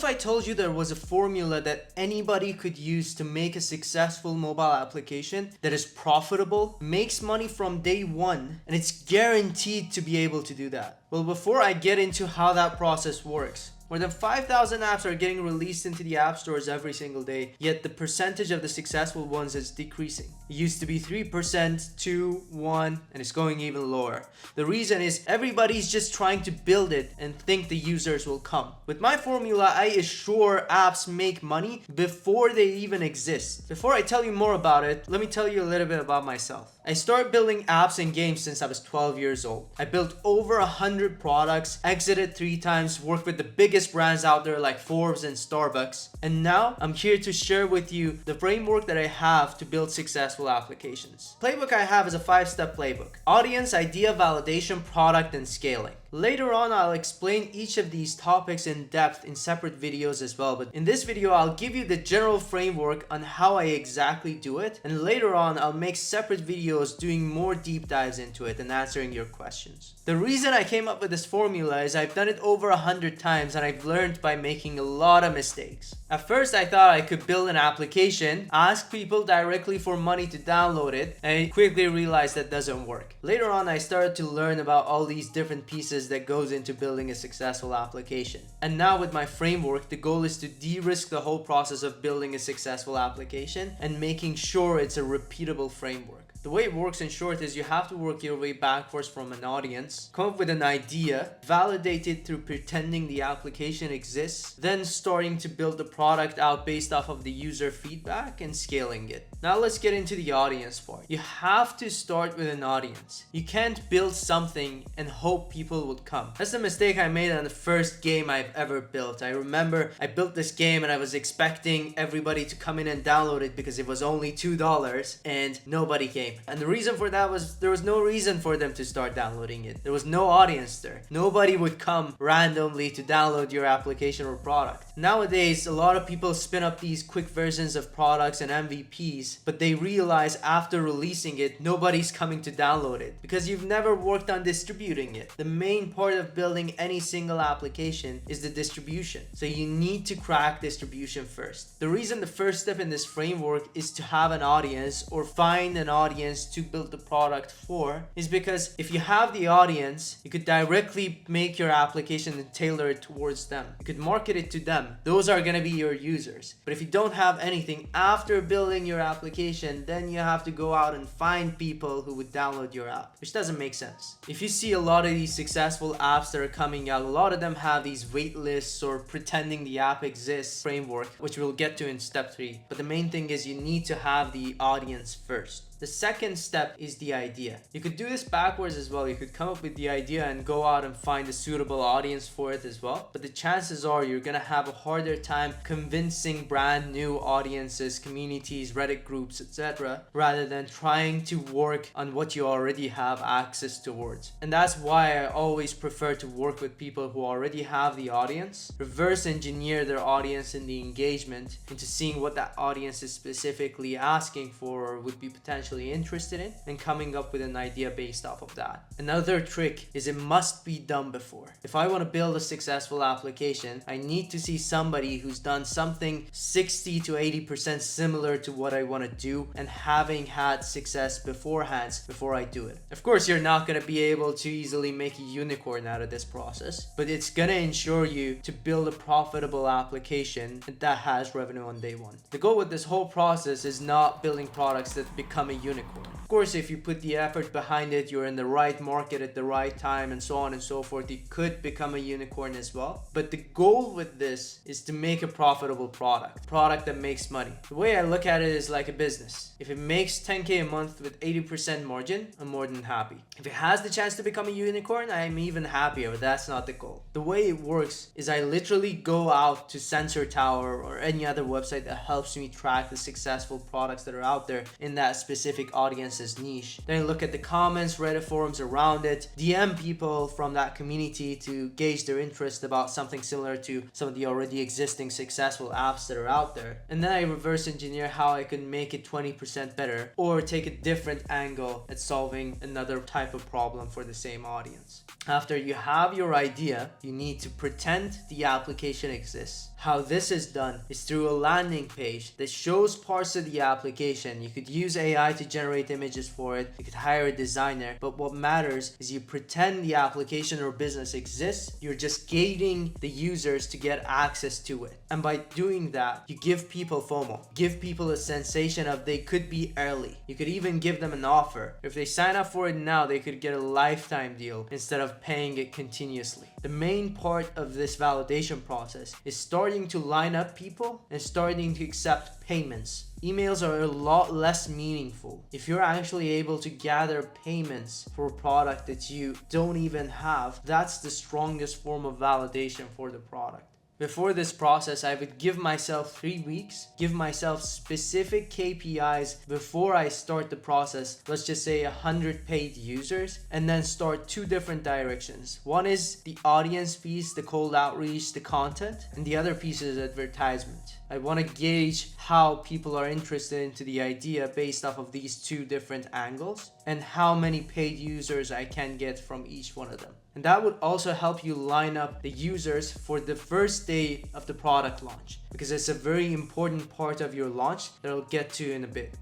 if I told you there was a formula that anybody could use to make a successful mobile application that is profitable, makes money from day one, and it's guaranteed to be able to do that? Well, before I get into how that process works, more than 5,000 apps are getting released into the app stores every single day, yet the percentage of the successful ones is decreasing. It used to be 3%, 2, 1, and it's going even lower. The reason is everybody's just trying to build it and think the users will come. With my formula, I assure apps make money before they even exist. Before I tell you more about it, let me tell you a little bit about myself. I started building apps and games since I was 12 years old. I built over 100 products, exited 3 times, worked with the biggest brands out there like Forbes and Starbucks. And now I'm here to share with you the framework that I have to build successful applications. Playbook I have is a 5-step playbook: audience, idea, validation, product, and scaling. Later on, I'll explain each of these topics in depth in separate videos as well, but in this video, I'll give you the general framework on how I exactly do it, and later on, I'll make separate videos doing more deep dives into it and answering your questions. The reason I came up with this formula is I've done it over 100 times and I've learned by making a lot of mistakes. At first, I thought I could build an application, ask people directly for money to download it, and I quickly realized that doesn't work. Later on, I started to learn about all these different pieces that goes into building a successful application. And now with my framework, the goal is to de-risk the whole process of building a successful application and making sure it's a repeatable framework. The way it works in short is you have to work your way backwards from an audience, come up with an idea, validate it through pretending the application exists, then starting to build the product out based off of the user feedback and scaling it. Now let's get into the audience part. You have to start with an audience. You can't build something and hope people would come. That's the mistake I made on the first game I've ever built. I remember I built this game and I was expecting everybody to come in and download it because it was only $2 and nobody came. And the reason for that was there was no reason for them to start downloading it. There was no audience there. Nobody would come randomly to download your application or product. Nowadays, a lot of people spin up these quick versions of products and MVPs, but they realize after releasing it, nobody's coming to download it because you've never worked on distributing it. The main part of building any single application is the distribution. So you need to crack distribution first. The reason the first step in this framework is to have an audience or find an audience to build the product for is because if you have the audience, you could directly make your application and tailor it towards them. You could market it to them. Those are going to be your users. But if you don't have anything after building your application, then you have to go out and find people who would download your app, which doesn't make sense. If you see a lot of these successful apps that are coming out, a lot of them have these wait lists or pretending the app exists framework, which we'll get to in step 3. But the main thing is you need to have the audience first. The second step is the idea. You could do this backwards as well. You could come up with the idea and go out and find a suitable audience for it as well. But the chances are you're gonna have a harder time convincing brand new audiences, communities, Reddit groups, etc., rather than trying to work on what you already have access towards. And that's why I always prefer to work with people who already have the audience, reverse engineer their audience and the engagement into seeing what that audience is specifically asking for or would be potentially interested in, and coming up with an idea based off of that. Another trick is it must be done before. If I want to build a successful application, I need to see somebody who's done something 60 to 80% similar to what I want to do and having had success beforehand before I do it. Of course, you're not going to be able to easily make a unicorn out of this process, but it's going to ensure you to build a profitable application that has revenue on day one. The goal with this whole process is not building products that become a unicorn. Of course, if you put the effort behind it, you're in the right market at the right time and so on and so forth, it could become a unicorn as well. But the goal with this is to make a profitable product that makes money. The way I look at it is like a business. If it makes 10K a month with 80% margin, I'm more than happy. If it has the chance to become a unicorn, I'm even happier, but that's not the goal. The way it works is I literally go out to Sensor Tower or any other website that helps me track the successful products that are out there in that specific audience's niche. Then look at the comments, Reddit forums around it, DM people from that community to gauge their interest about something similar to some of the already existing successful apps that are out there. And then I reverse engineer how I can make it 20% better or take a different angle at solving another type of problem for the same audience. After you have your idea, you need to pretend the application exists. How this is done is through a landing page that shows parts of the application. You could use AI to generate images for it. You could hire a designer. But what matters is you pretend the application or business exists. You're just gating the users to get access to it. And by doing that, you give people FOMO. Give people a sensation of they could be early. You could even give them an offer. If they sign up for it now, they could get a lifetime deal instead of paying it continuously. The main part of this validation process is starting to line up people and starting to accept payments. Emails are a lot less meaningful. If you're actually able to gather payments for a product that you don't even have, that's the strongest form of validation for the product. Before this process, I would give myself 3 weeks, give myself specific KPIs before I start the process. Let's just say 100 paid users, and then start 2 different directions. One is the audience piece, the cold outreach, the content, and the other piece is advertisement. I want to gauge how people are interested into the idea based off of these 2 different angles and how many paid users I can get from each one of them. And that would also help you line up the users for the first day of the product launch, because it's a very important part of your launch that I'll get to in a bit.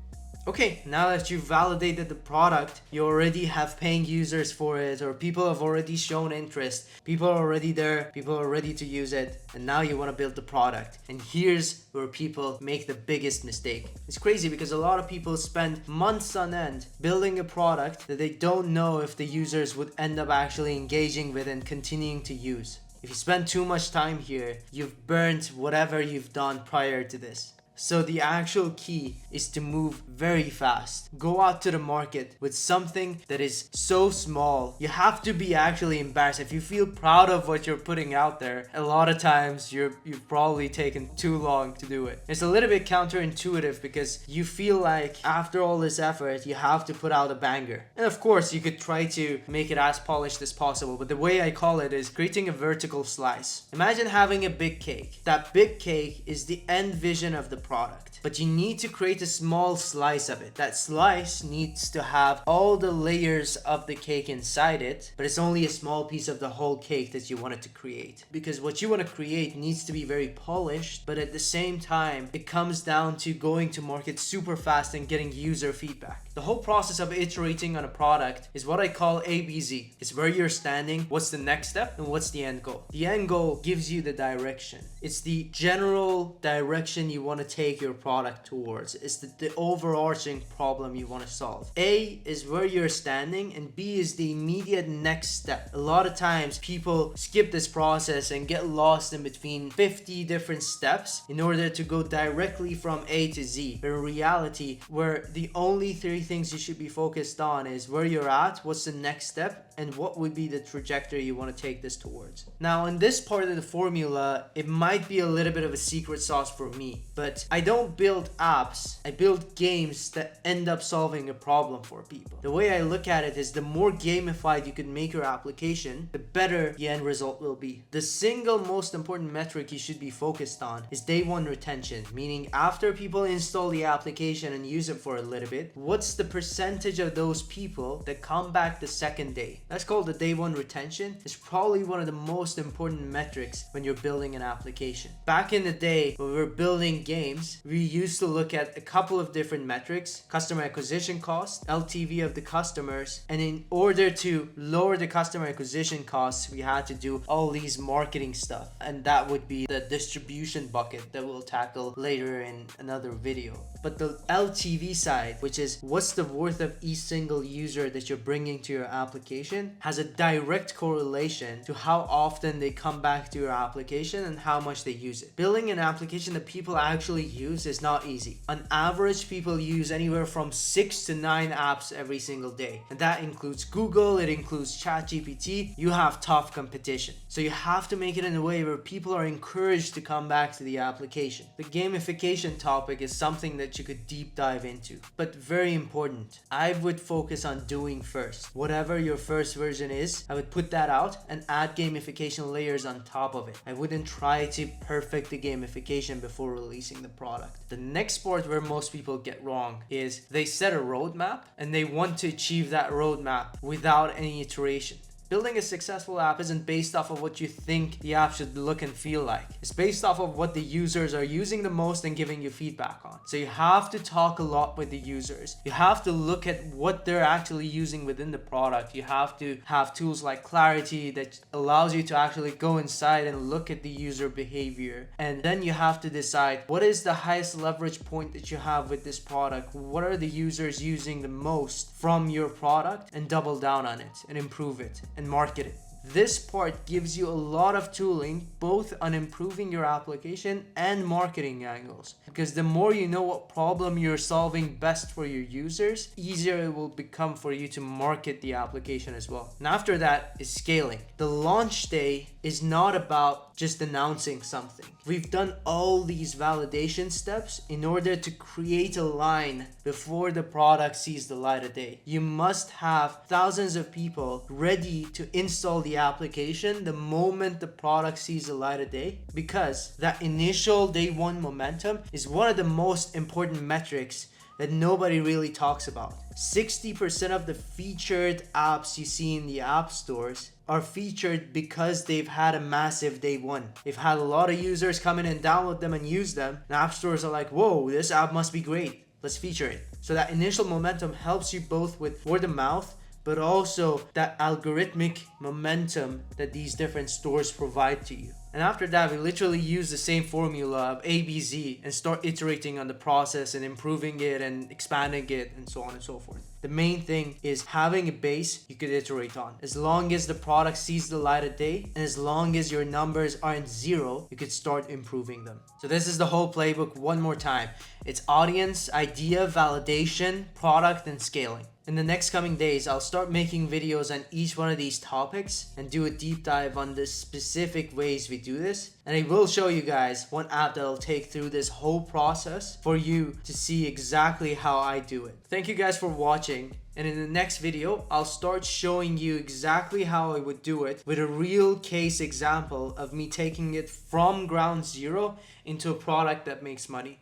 Okay, now that you've validated the product, you already have paying users for it, or people have already shown interest, people are already there, people are ready to use it, and now you want to build the product. And here's where people make the biggest mistake. It's crazy because a lot of people spend months on end building a product that they don't know if the users would end up actually engaging with and continuing to use. If you spend too much time here, you've burnt whatever you've done prior to this. So the actual key is to move very fast. Go out to the market with something that is so small. You have to be actually embarrassed. If you feel proud of what you're putting out there, a lot of times you've probably taken too long to do it. It's a little bit counterintuitive because you feel like after all this effort, you have to put out a banger. And of course, you could try to make it as polished as possible, but the way I call it is creating a vertical slice. Imagine having a big cake. That big cake is the end vision of the product, but you need to create a small slice of it. That slice needs to have all the layers of the cake inside it, but it's only a small piece of the whole cake that you wanted to create, because what you want to create needs to be very polished, but at the same time it comes down to going to market super fast and getting user feedback. The whole process of iterating on a product is what I call ABZ. It's where you're standing, what's the next step, and what's the end goal. The end goal gives you the direction. It's the general direction you want to take your product towards. It's the overarching problem you want to solve. A is where you're standing, and B is the immediate next step. A lot of times people skip this process and get lost in between 50 different steps in order to go directly from A to Z. But in reality, where the only 3 things you should be focused on is where you're at, what's the next step, and what would be the trajectory you want to take this towards. Now, in this part of the formula, it might be a little bit of a secret sauce for me, but I don't build apps, I build games that end up solving a problem for people. The way I look at it is the more gamified you can make your application, the better the end result will be. The single most important metric you should be focused on is day 1 retention, meaning after people install the application and use it for a little bit, what's the percentage of those people that come back the second day? That's called the day 1 retention. It's probably one of the most important metrics when you're building an application. Back in the day when we were building games, we used to look at a couple of different metrics: customer acquisition cost, LTV of the customers, and in order to lower the customer acquisition costs, we had to do all these marketing stuff, and that would be the distribution bucket that we'll tackle later in another video. But the LTV side, which is what's the worth of each single user that you're bringing to your application, application has a direct correlation to how often they come back to your application and how much they use it. Building an application that people actually use is not easy. On average, people use anywhere from 6 to 9 apps every single day. And that includes Google, it includes ChatGPT. You have tough competition. So you have to make it in a way where people are encouraged to come back to the application. The gamification topic is something that you could deep dive into, but very important. I would focus on doing first. Whatever your first version is, I would put that out and add gamification layers on top of it. I wouldn't try to perfect the gamification before releasing the product. The next part where most people get wrong is they set a roadmap and they want to achieve that roadmap without any iteration. Building a successful app isn't based off of what you think the app should look and feel like. It's based off of what the users are using the most and giving you feedback on. So you have to talk a lot with the users. You have to look at what they're actually using within the product. You have to have tools like Clarity that allows you to actually go inside and look at the user behavior. And then you have to decide what is the highest leverage point that you have with this product. What are the users using the most from your product, and double down on it and improve it and market it. This part gives you a lot of tooling both on improving your application and marketing angles, because the more you know what problem you're solving best for your users, easier it will become for you to market the application as well. And after that is scaling. The launch day is not about just announcing something. We've done all these validation steps in order to create a line before the product sees the light of day. You must have thousands of people ready to install the application the moment the product sees the light of day, because that initial day one momentum is one of the most important metrics that nobody really talks about. 60% of the featured apps you see in the app stores are featured because they've had a massive day one. They've had a lot of users come in and download them and use them. And app stores are like, whoa, this app must be great. Let's feature it. So that initial momentum helps you both with word of mouth, but also that algorithmic momentum that these different stores provide to you. And after that, we literally use the same formula of A, B, Z and start iterating on the process and improving it and expanding it and so on and so forth. The main thing is having a base you could iterate on. As long as the product sees the light of day and as long as your numbers aren't zero, you could start improving them. So this is the whole playbook one more time. It's audience, idea, validation, product, and scaling. In the next coming days, I'll start making videos on each one of these topics and do a deep dive on the specific ways we do this. And I will show you guys one app that'll take through this whole process for you to see exactly how I do it. Thank you guys for watching. And in the next video, I'll start showing you exactly how I would do it with a real case example of me taking it from ground zero into a product that makes money.